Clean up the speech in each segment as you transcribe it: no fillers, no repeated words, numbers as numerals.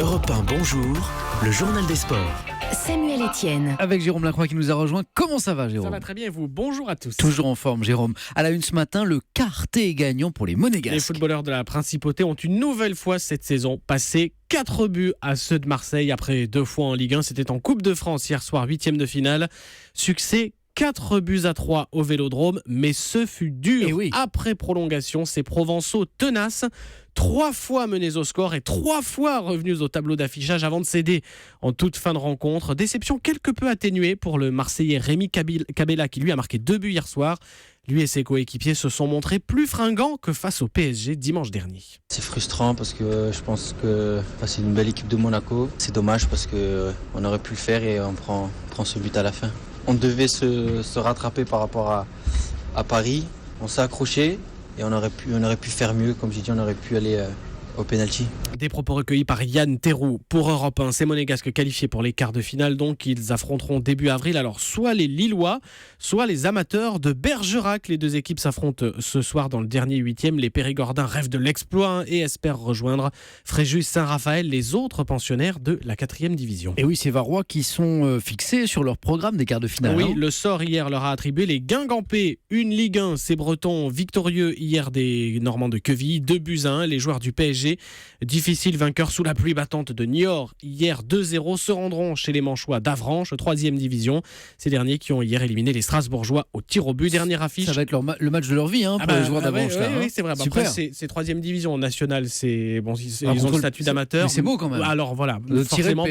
Europe 1, bonjour, le journal des sports. Samuel Etienne. Avec Jérôme Lacroix qui nous a rejoint. Comment ça va, Jérôme? Ça va très bien et vous? Bonjour à tous. Toujours en forme, Jérôme. À la une ce matin, le quartet gagnant pour les Monégasques. Les footballeurs de la Principauté ont une nouvelle fois cette saison passé 4 buts à ceux de Marseille après 2 fois en Ligue 1. C'était en Coupe de France hier soir, 8e de finale. Succès 4-3 au Vélodrome, mais ce fut dur. Après prolongation, ces Provençaux tenaces, 3 fois menés au score et 3 fois revenus au tableau d'affichage avant de céder en toute fin de rencontre. Déception quelque peu atténuée pour le Marseillais Rémi Cabella qui lui a marqué 2 buts hier soir. Lui et ses coéquipiers se sont montrés plus fringants que face au PSG dimanche dernier. C'est frustrant parce que je pense que c'est une belle équipe de Monaco. C'est dommage parce qu'on aurait pu le faire et on prend ce but à la fin. On devait se rattraper par rapport à Paris. On s'est accroché et on aurait pu faire mieux. Comme j'ai dit, on aurait pu aller au pénalty. Des propos recueillis par Yann Théroux. Pour Europe 1, ces Monégasques qualifiés pour les quarts de finale. Donc, ils affronteront début avril. Alors, soit les Lillois, soit les amateurs de Bergerac. Les deux équipes s'affrontent ce soir dans le dernier 8e. Les Périgordins rêvent de l'exploit et espèrent rejoindre Fréjus Saint-Raphaël, les autres pensionnaires de la 4e division. Et oui, c'est Varois qui sont fixés sur leur programme des quarts de finale. Oui, le sort hier leur a attribué les Guingampais. Une Ligue 1, ces Bretons victorieux hier des Normands de Quevilly. 2-1, les joueurs du PSG. Difficile vainqueur sous la pluie battante de Niort hier 2-0 se rendront chez les Manchois d'Avranches, 3e division. Ces derniers qui ont hier éliminé les Strasbourgeois au tir au but. Dernière affiche. Ça va être le match de leur vie pour les joueurs d'Avranches. Oui, c'est vrai. Après, c'est 3e division nationale. Ils ont le statut d'amateur. Mais c'est beau quand même. Alors voilà, forcément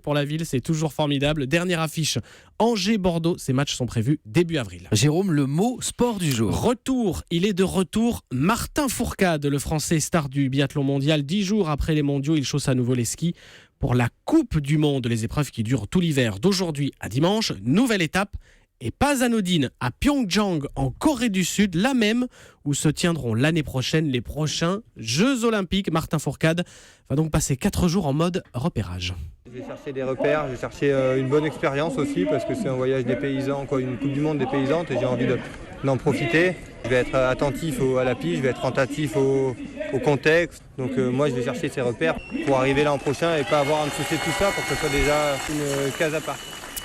pour la ville, c'est toujours formidable. Dernière affiche, Angers-Bordeaux. Ces matchs sont prévus début avril. Jérôme, le mot sport du jour. Il est de retour. Martin Fourcade, le Français star du biathlon mondial. 10 jours après les mondiaux, il chausse à nouveau les skis pour la Coupe du Monde, les épreuves qui durent tout l'hiver d'aujourd'hui à dimanche. Nouvelle étape et pas anodine à Pyeongchang en Corée du Sud, la même où se tiendront l'année prochaine les prochains Jeux Olympiques. Martin Fourcade va donc passer 4 jours en mode repérage. Je vais chercher des repères, je vais chercher une bonne expérience aussi parce que c'est un voyage des paysans, une Coupe du Monde des paysannes et j'ai envie d'en profiter. Je vais être attentif à la piste, je vais être attentif au contexte. Donc moi je vais chercher ces repères pour arriver l'an prochain et pas avoir à me soucier de tout ça pour que ce soit déjà une case à part.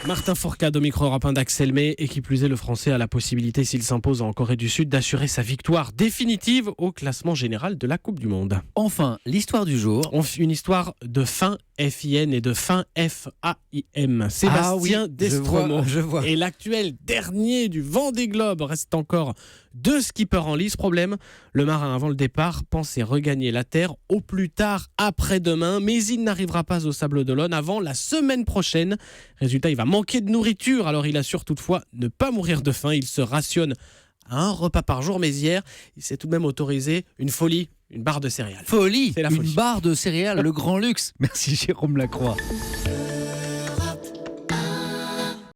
Martin Fourcade au micro européen d'Axel May, et qui plus est, le Français a la possibilité, s'il s'impose en Corée du Sud, d'assurer sa victoire définitive au classement général de la Coupe du Monde. Enfin, l'histoire du jour. Une histoire de fin FIN et de fin FAIM. Sébastien Destremaux est l'actuel dernier du Vendée Globe. Reste encore 2 skippers en lice. Problème, le marin avant le départ pensait regagner la terre au plus tard après-demain, mais il n'arrivera pas au Sables d'Olonne avant la semaine prochaine. Résultat, il va manquer de nourriture, alors il assure toutefois ne pas mourir de faim. Il se rationne à 1 repas par jour, mais hier, il s'est tout de même autorisé une folie, une barre de céréales. Une barre de céréales, le grand luxe. Merci Jérôme Lacroix.